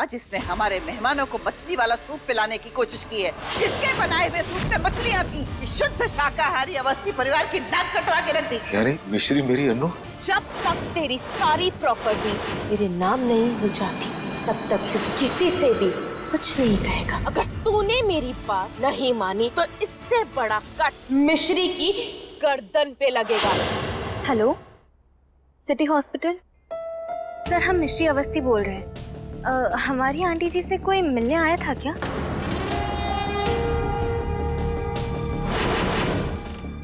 आज इसने हमारे मेहमानों को मछली वाला सूप पिलाने की कोशिश की है। इसके बनाए हुए सूप में मछलियाँ थी। शुद्ध शाकाहारी अवस्थी परिवार की नाक कटवा के रख दी। अरे मिश्री मेरी अनु, जब तक तेरी सारी प्रॉपर्टी मेरे नाम नहीं हो जाती तब तक तू किसी से भी कुछ नहीं कहेगा। अगर तूने मेरी बात नहीं मानी तो इससे बड़ा कट मिश्री की गर्दन पे लगेगा। Hello, city hospital. सर, हम मिश्री अवस्थी बोल रहे हैं। हमारी आंटी जी से कोई मिलने आया था क्या?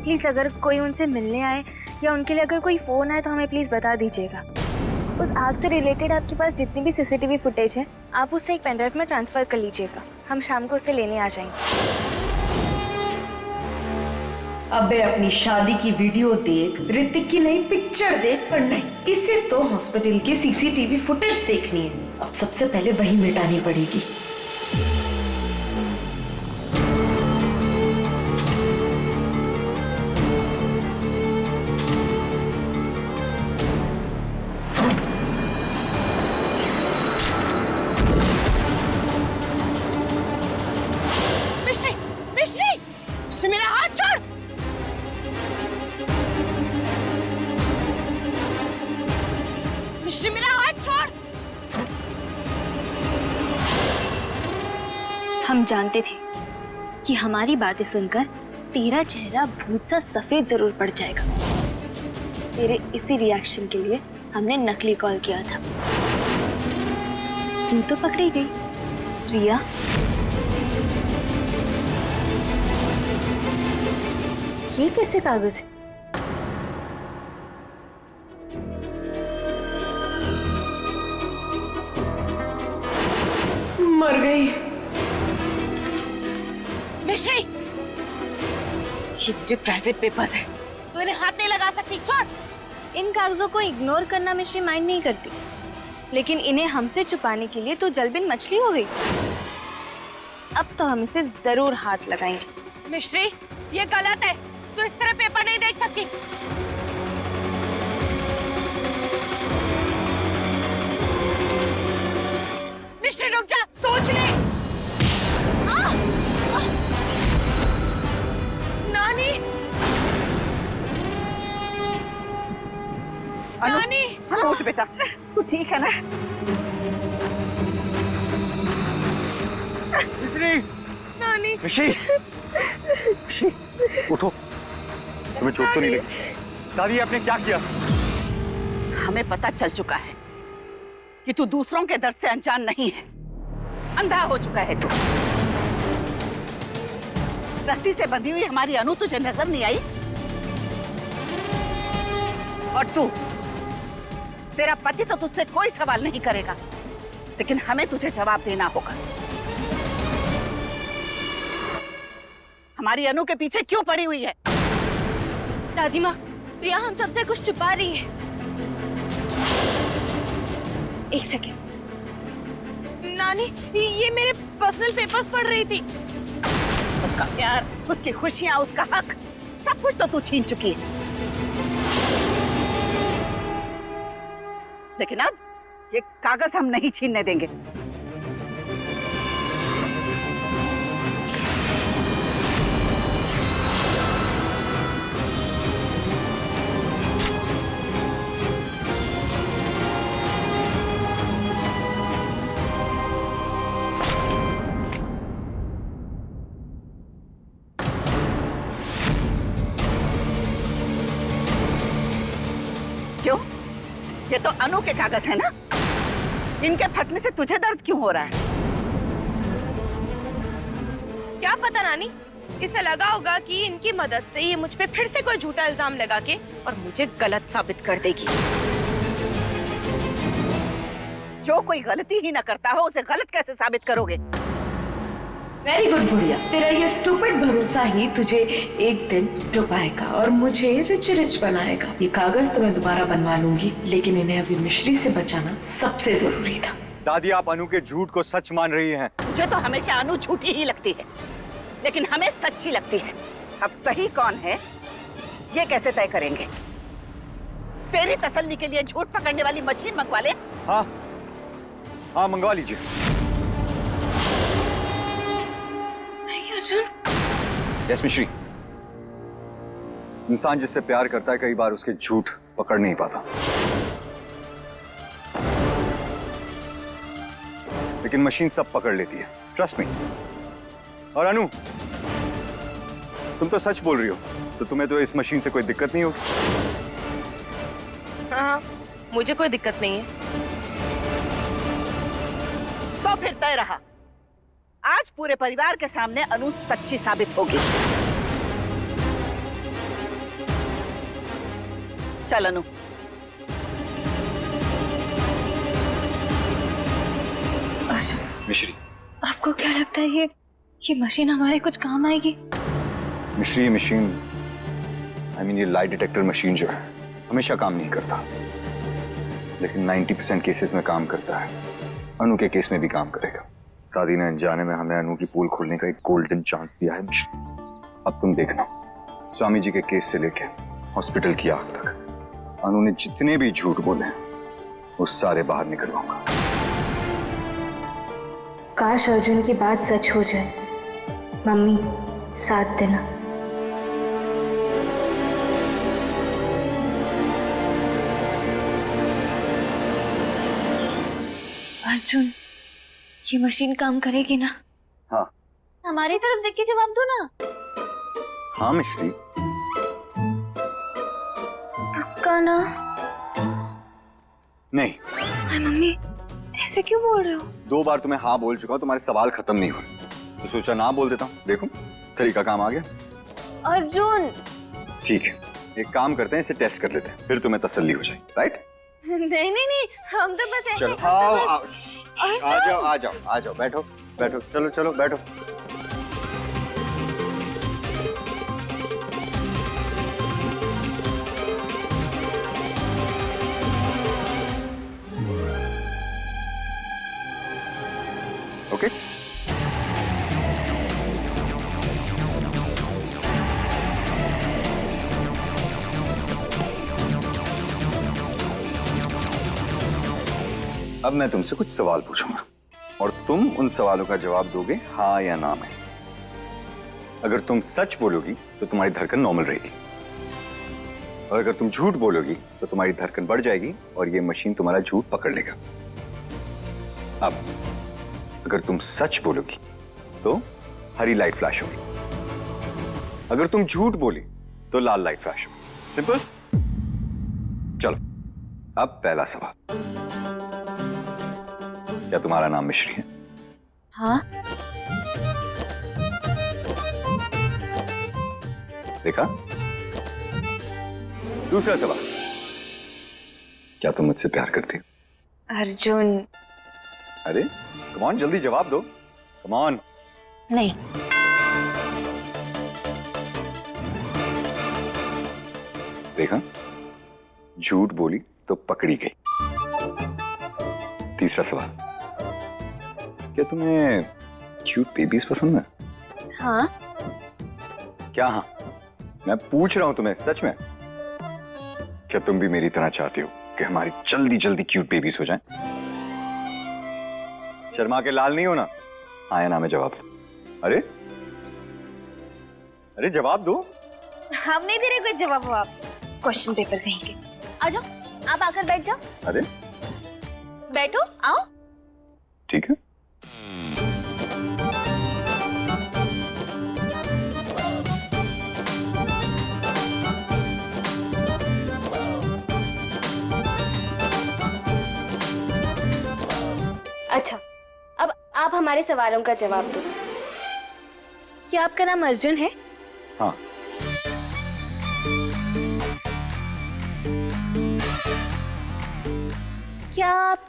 प्लीज अगर कोई उनसे मिलने आए या उनके लिए अगर कोई फोन आए तो हमें प्लीज बता दीजिएगा। उस आग से रिलेटेड आपके पास जितनी भी सीसीटीवी फुटेज है आप उसे एक पेनड्राइव में ट्रांसफर कर लीजिएगा। हम शाम को उसे लेने आ जाएंगे। अबे अपनी शादी की वीडियो देख, ऋतिक की नई पिक्चर देख, पर नहीं, इसे तो हॉस्पिटल की सीसीटीवी फुटेज देखनी है। अब सबसे पहले वही मिटानी पड़ेगी। मिश्री, मिश्री, मेरा हाथ छोड़। मिश्री, मेरा हाथ छोड़। हम जानते थे कि हमारी बातें सुनकर तेरा चेहरा भूत सा सफेद जरूर पड़ जाएगा। तेरे इसी रिएक्शन के लिए हमने नकली कॉल किया था। तू तो पकड़ी गई रिया। ये कैसे कागज है? मर गई। मिश्री, ये मुझे प्राइवेट पेपर्स है, तो इन्हें हाथ नहीं लगा सकती। छोड़। इन कागजों को इग्नोर करना मिश्री माइंड नहीं करती, लेकिन इन्हें हमसे छुपाने के लिए तो जलबिन मछली हो गई। अब तो हम इसे जरूर हाथ लगाएंगे। मिश्री, ये गलत है। तू इस तरह पेपर नहीं देख सकती। मिश्री रुक जा, सोच ले। नानी, नानी, उठ बेटा, तू ठीक है ना? नानी, मिश्री, मिश्री, उठो, तुम्हें चोट तो नहीं लगी? दादी आपने क्या किया? हमें पता चल चुका है कि तू दूसरों के दर्द से अनजान नहीं है। अंधा हो चुका है तू। रस्सी से बंधी हुई हमारी अनु तुझे नजर नहीं आई? और तू, तेरा पति तो तुझसे कोई सवाल नहीं करेगा, लेकिन हमें तुझे जवाब देना होगा। हमारी अनु के पीछे क्यों पड़ी हुई है? दादी माँ, प्रिया हम सबसे कुछ छुपा रही है। एक सेकेंड। नानी, ये मेरे पर्सनल पेपर्स पढ़ रही थी। उसका प्यार, उसकी खुशियां, उसका हक, सब कुछ तो तू छीन चुकी है। लेकिन अब ये कागज हम नहीं छीनने देंगे। क्यों? ये तो अनु के कागज है ना? इनके फटने से तुझे दर्द क्यों हो रहा है? क्या पता नानी, इसे लगा होगा कि इनकी मदद से ये मुझ पे फिर से कोई झूठा इल्जाम लगा के और मुझे गलत साबित कर देगी। जो कोई गलती ही ना करता हो उसे गलत कैसे साबित करोगे? वेरी गुड गुड़िया, तेरा ये स्टूपिड भरोसा ही तुझे एक दिन डुबाएगा और मुझे रिच रिच बनाएगा। ये कागज तो मैं दोबारा बनवा लूंगी, लेकिन इन्हें अभी मिश्री से बचाना सबसे जरूरी था। दादी आप अनु के झूठ को सच मान रही हैं। मुझे तो हमेशा अनु झूठी ही लगती है, लेकिन हमें सच्ची लगती है। अब सही कौन है ये कैसे तय करेंगे? तेरी तसल्ली के लिए झूठ पकड़ने वाली मशीन मंगवा ले। हाँ, हाँ मंगवा लीजिए। नहीं अर्जुन, यस मिश्री, इंसान जिससे प्यार करता है कई बार उसके झूठ पकड़ नहीं पाता, लेकिन मशीन सब पकड़ लेती है, ट्रस्ट मी। और अनु, तुम तो सच बोल रही हो, तो तुम्हें तो इस मशीन से कोई दिक्कत नहीं होगी। हाँ, मुझे कोई दिक्कत नहीं है। तो फिर तय रहा, आज पूरे परिवार के सामने अनु सच्ची साबित होगी। चल अनु। अर्जुन, मिश्री, आपको क्या लगता है ये मशीन हमारे कुछ काम आएगी? मिश्री, ये मशीन, ये लाई डिटेक्टर मशीन जो है हमेशा काम नहीं करता, लेकिन 90% केसेस में काम करता है। अनु के केस में भी काम करेगा। दादी ने अनजाने में हमें अनु की पोल खोलने का एक गोल्डन चांस दिया है मिश्री। अब तुम देखना, स्वामी जी के केस से लेके हॉस्पिटल की आग तक अनु ने जितने भी झूठ बोले हैं वो सारे बाहर निकलवाऊंगा। काश अर्जुन की बात सच हो जाए। मम्मी, साथ देना। अर्जुन, ये मशीन काम करेगी ना? हाँ। हमारी तरफ देख के जवाब दो ना। हाँ मिश्री। पक्का ना? नहीं। हाय मम्मी, ऐसे क्यों बोल रहे हो? 2 बार तुम्हें हाँ बोल चुका हूं, तुम्हारे सवाल खत्म नहीं हुए, तो सोचा ना बोल देता हूँ। देखो तरीका काम आ गया। अर्जुन, ठीक है, एक काम करते हैं, इसे टेस्ट कर लेते हैं, फिर तुम्हें तसल्ली हो जाएगी, राइट? नहीं नहीं नहीं, हम तो बस ऐसे। चलो आओ आओ, आ जाओ आ जाओ आ जाओ, बैठो बैठो, चलो चलो बैठो। ओके, अब मैं तुमसे कुछ सवाल पूछूंगा और तुम उन सवालों का जवाब दोगे हाँ या ना में। अगर तुम सच बोलोगी तो तुम्हारी धड़कन नॉर्मल रहेगी, और अगर तुम झूठ बोलोगी तो तुम्हारी धड़कन बढ़ जाएगी और ये मशीन तुम्हारा झूठ पकड़ लेगा। अब अगर तुम सच बोलोगी तो हरी लाइट फ्लैश होगी, अगर तुम झूठ बोली तो लाल लाइट फ्लैश होगी। सिंपल। चलो, अब पहला सवाल, क्या तुम्हारा नाम मिश्री है? हाँ। देखा। दूसरा सवाल, क्या तुम मुझसे प्यार करती हो? अर्जुन। अरे कम ऑन, जल्दी जवाब दो, कम ऑन। नहीं। देखा, झूठ बोली तो पकड़ी गई। तीसरा सवाल, क्या तुम्हें क्यूट बेबीज पसंद है? हाँ। क्या हाँ? मैं पूछ रहा हूं तुम्हें, सच में। क्या तुम भी मेरी तरह चाहती हो कि हमारी जल्दी जल्दी क्यूट बेबीज हो जाएं? शर्मा के लाल नहीं होना, हाँ या ना में जवाब दो। अरे अरे जवाब दो। हम नहीं दे रहे कोई जवाब हो आप। क्वेश्चन पेपर कहेंगे। आ जाओ, आप आकर बैठ जाओ। अरे बैठो, आओ। ठीक है। अच्छा, अब आप हमारे सवालों का जवाब दो। क्या आपका नाम अर्जुन है? हाँ। क्या आप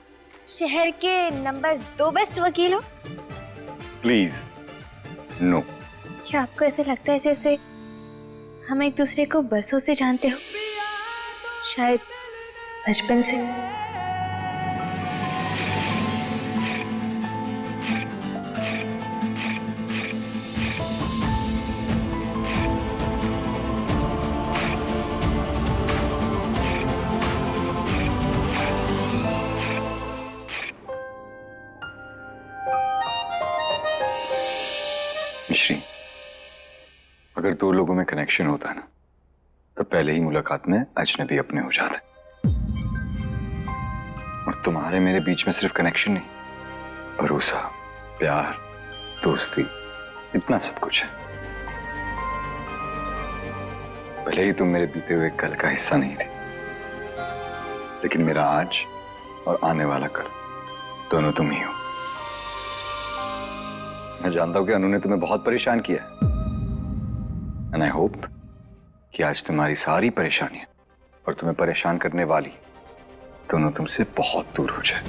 शहर के नंबर 2 बेस्ट वकील हो? Please no. क्या आपको ऐसे लगता है जैसे हम एक दूसरे को बरसों से जानते हो? शायद बचपन से। अगर दो लोगों में कनेक्शन होता ना तो पहले ही मुलाकात में अजनबी अपने हो जाते। और तुम्हारे मेरे बीच में सिर्फ कनेक्शन नहीं, भरोसा, प्यार, दोस्ती, इतना सब कुछ है। भले ही तुम मेरे बीते हुए कल का हिस्सा नहीं थी, लेकिन मेरा आज और आने वाला कल दोनों तुम ही हो। मैं जानता हूं कि अनु ने तुम्हें बहुत परेशान किया एंड आई होप कि आज तुम्हारी सारी परेशानियां और तुम्हें परेशान करने वाली दोनों तुमसे बहुत दूर हो जाए,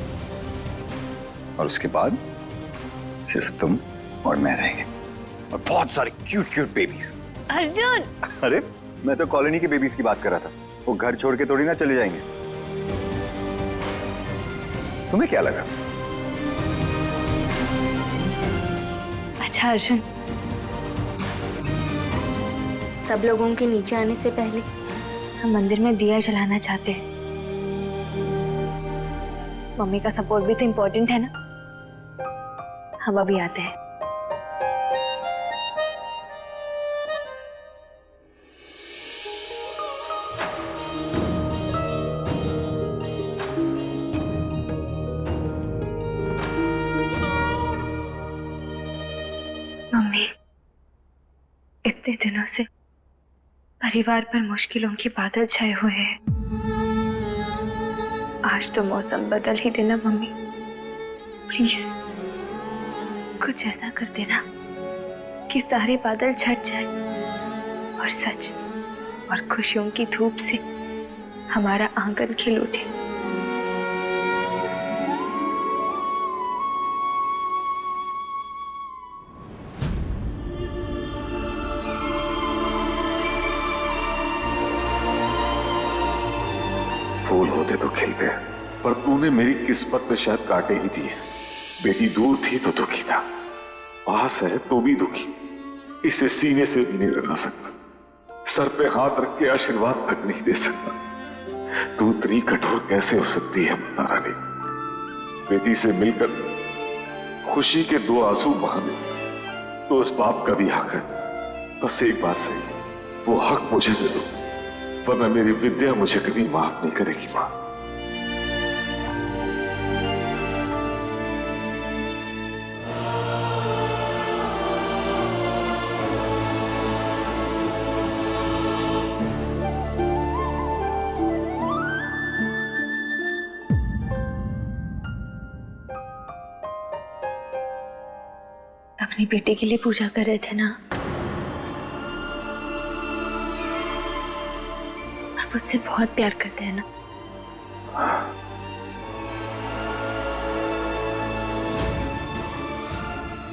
और उसके बाद सिर्फ तुम और मैं रहेंगे, और बहुत सारे क्यूट क्यूट बेबीज। अर्जुन! अरे मैं तो कॉलोनी के बेबीज की बात कर रहा था, वो घर छोड़ के थोड़ी ना चले जाएंगे। तुम्हें क्या लगा? अच्छा अर्जुन, सब लोगों के नीचे आने से पहले हम मंदिर में दिया जलाना चाहते हैं। मम्मी का सपोर्ट भी तो इम्पोर्टेंट है ना। हम अभी आते हैं। मम्मी, इतने दिनों से परिवार पर मुश्किलों की बादल छाए हुए हैं। आज तो मौसम बदल ही देना मम्मी, प्लीज कुछ ऐसा कर देना कि सारे बादल छट जाए और सच और खुशियों की धूप से हमारा आंगन खिल उठे। फूल होते तो खिलते, पर तूने मेरी किस्मत में शायद कांटे ही दिए। बेटी दूर थी तो दुखी था, पास है तो भी दुखी। इसे सीने से भी नहीं लगा सकता, सर पे हाथ रख के आशीर्वाद तक नहीं दे सकता। तू इतनी कठोर कैसे हो सकती है ममता रानी? बेटी से मिलकर खुशी के दो आंसू बहाने तो उस बाप का भी हक है। बस एक बात सही, वो हक मुझे दे दो, वरना मेरी विद्या मुझे कभी माफ नहीं करेगी मां। अपनी बेटी के लिए पूजा कर रहे थे ना, आप उससे बहुत प्यार करते हैं ना?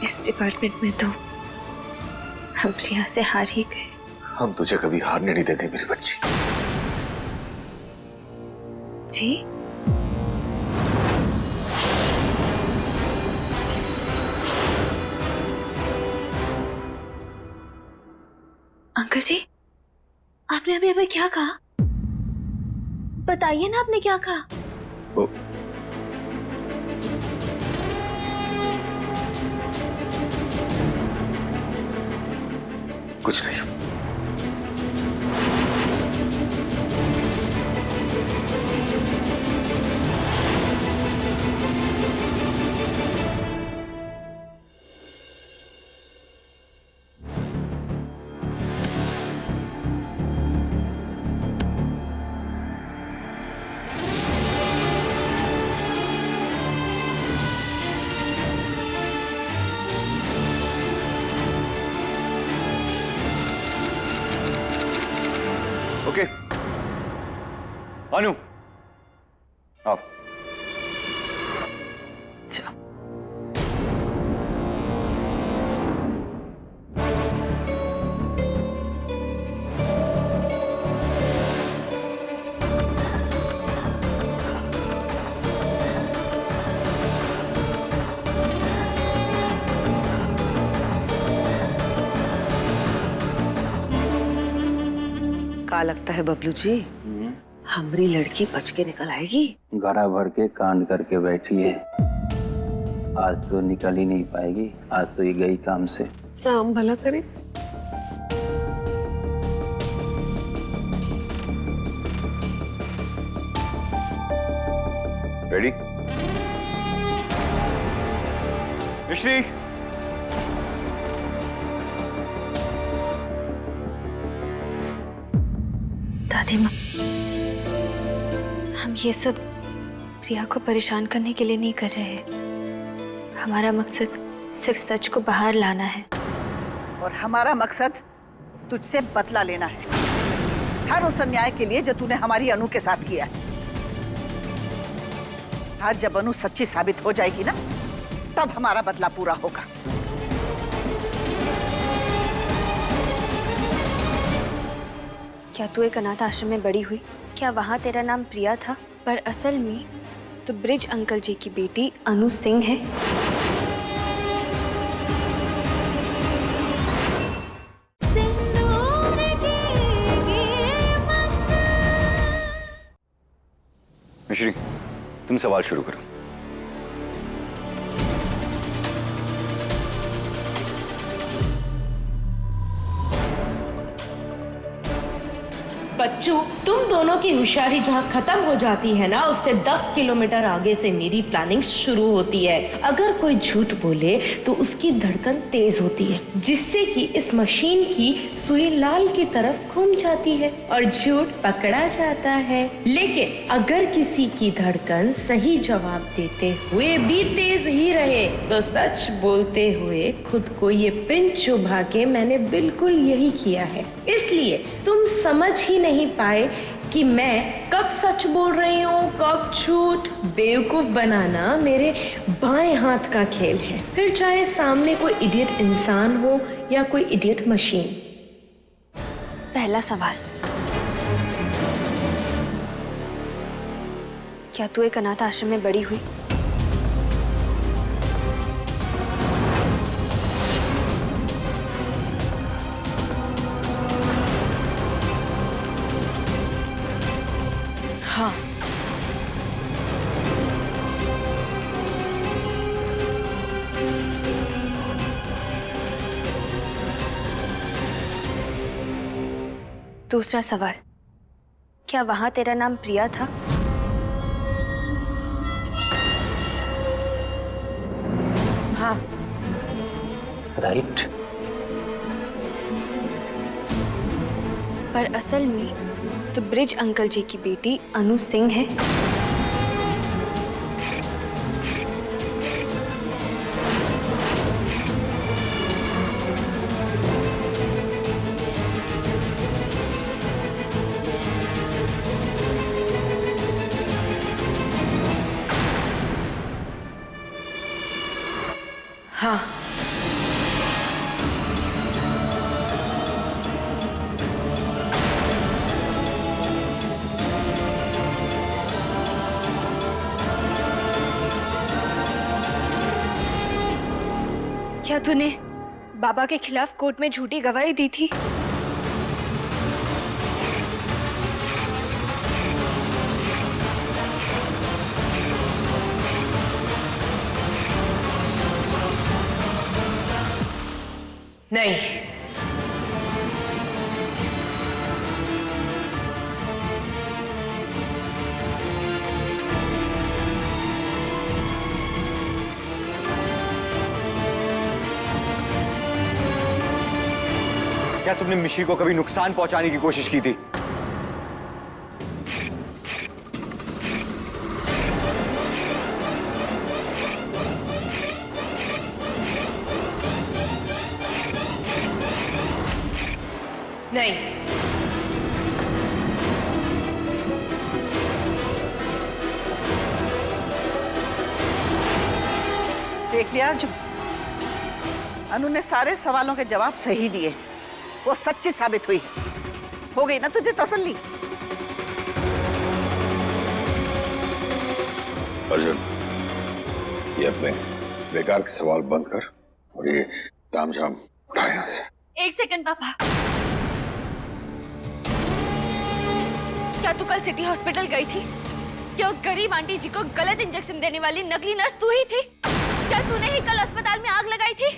इस डिपार्टमेंट में तो हम प्रिया से हार ही गए। हम तुझे कभी हारने नहीं देंगे मेरी बच्ची। जी? अंकल जी, आपने अभी अभी क्या कहा? बताइए ना, आपने क्या कहा? कुछ नहीं। ओके अनु, आओ। का लगता है बबलू जी, हमारी लड़की बच के निकल आएगी? गड़ा भर के कांड करके बैठी है, आज तो निकल ही नहीं पाएगी। आज तो ये गई काम से। राम भला करे। रेडी? मिश्री, दादी माँ, हम ये सब प्रिया को परेशान करने के लिए नहीं कर रहे हैं। हमारा मकसद सिर्फ सच को बाहर लाना है। और हमारा मकसद तुझसे बदला लेना है, हर उस अन्याय के लिए जो तूने हमारी अनु के साथ किया है। आज जब अनु सच्ची साबित हो जाएगी ना, तब हमारा बदला पूरा होगा। क्या तू एक अनाथ आश्रम में बड़ी हुई? क्या वहाँ तेरा नाम प्रिया था, पर असल में तो ब्रिज अंकल जी की बेटी अनु सिंह है? मिश्री, तुम सवाल शुरू करो। बच्चों, तुम दोनों की होशियारी जहाँ खत्म हो जाती है ना, उससे 10 किलोमीटर आगे से मेरी प्लानिंग शुरू होती है। अगर कोई झूठ बोले तो उसकी धड़कन तेज होती है, जिससे कि इस मशीन की सुई लाल की तरफ घूम जाती है और झूठ पकड़ा जाता है। लेकिन अगर किसी की धड़कन सही जवाब देते हुए भी तेज ही रहे तो सच बोलते हुए खुद को ये पिन चुभा के मैंने बिल्कुल यही किया है। इसलिए तुम समझ ही नहीं पाए कि मैं कब सच बोल रही हूँ, कब झूठ। बेवकूफ बनाना मेरे बाएं हाथ का खेल है, फिर चाहे सामने कोई इडियट इंसान हो या कोई इडियट मशीन। पहला सवाल, क्या तू एक अनाथ आश्रम में बड़ी हुई? हाँ। दूसरा सवाल, क्या वहां तेरा नाम प्रिया था? हाँ। राइट। पर असल में तो ब्रिज अंकल जी की बेटी अनु सिंह है। हाँ। क्या तूने बाबा के खिलाफ कोर्ट में झूठी गवाही दी थी? नहीं। क्या तुमने मिश्री को कभी नुकसान पहुंचाने की कोशिश की थी? नहीं। देख लिया अर्जुन, अनु ने सारे सवालों के जवाब सही दिए, वो सच्ची साबित हुई है। हो गई ना तुझे तसल्ली? अर्जुन, ये अपने बेकार के सवाल बंद कर और ये तामझाम उठा यहाँ से। एक सेकंड पापा, क्या तू कल सिटी हॉस्पिटल गई थी? क्या उस गरीब आंटी जी को गलत इंजेक्शन देने वाली नकली नर्स तू ही थी? क्या तूने ही कल अस्पताल में आग लगाई थी?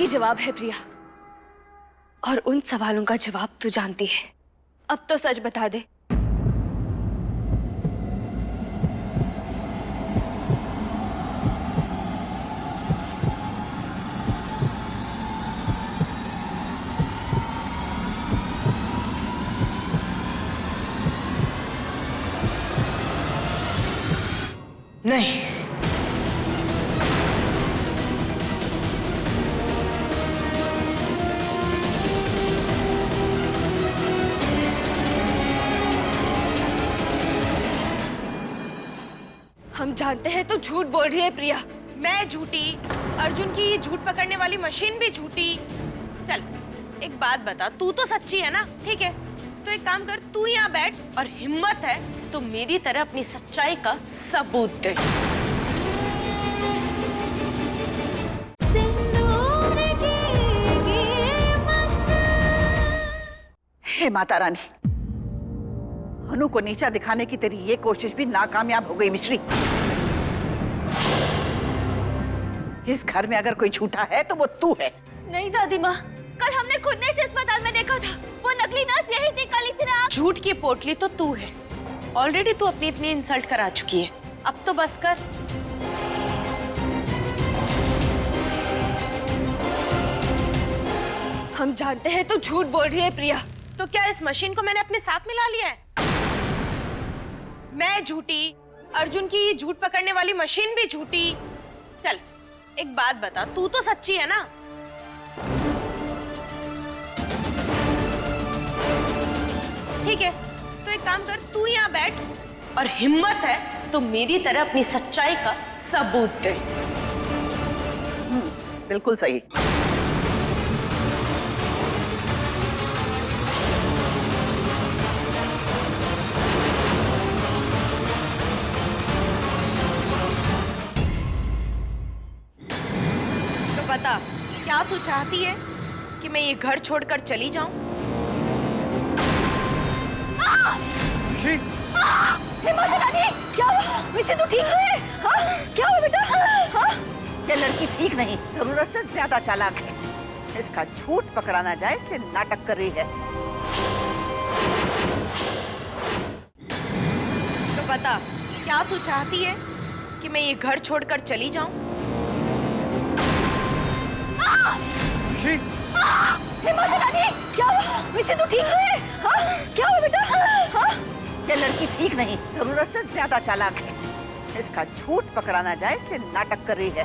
ही जवाब है प्रिया, और उन सवालों का जवाब तू जानती है। अब तो सच बता दे। नहीं, हम जानते हैं तू झूठ बोल रही है प्रिया। मैं झूठी, अर्जुन की ये झूठ पकड़ने वाली मशीन भी झूठी। चल एक बात बता, तू तो सच्ची है ना? ठीक है, तो एक काम कर, तू यहाँ बैठ और हिम्मत है तो मेरी तरह अपनी सच्चाई का सबूत दे। हे माता रानी, अनु को नीचा दिखाने की तेरी ये कोशिश भी नाकामयाब हो गई मिश्री। इस घर में अगर कोई झूठा है तो वो तू है। नहीं दादी माँ, कल हमने खुद ने इसे अस्पताल में देखा था। वो नकली नर्स यही थी, कल इसी ने झूठ की पोटली तो तू है। ऑलरेडी तू अपनी इतनी इंसल्ट करा चुकी है, अब तो बस कर। हम जानते हैं तू झूठ बोल रही है प्रिया। तो क्या इस मशीन को मैंने अपने साथ मिला लिया है? मैं झूठी, अर्जुन की ये झूठ पकड़ने वाली मशीन भी झूठी। चल एक बात बता, तू तो सच्ची है ना? ठीक है, तो एक काम कर, तू यहाँ बैठ और हिम्मत है तो मेरी तरह अपनी सच्चाई का सबूत दे। बिल्कुल सही। बता, क्या तू चाहती है कि मैं ये घर छोड़कर चली जाऊं? क्या हुआ? मिश्री तू ठीक है? हाँ? क्या हुआ बेटा? हाँ? ये लड़की ठीक नहीं, जरूरत से ज्यादा चालाक है। इसका झूठ पकड़ा ना जाए इसलिए नाटक कर रही है। तो बता, क्या तू चाहती है कि मैं ये घर छोड़कर चली जाऊं? क्या हुआ? मिश्री तू ठीक है? हाँ? क्या हुआ बेटा? हाँ? ये लड़की ठीक नहीं, जरूरत से ज्यादा चालाक है। इसका झूठ पकड़ा ना जाए इसलिए नाटक कर रही है।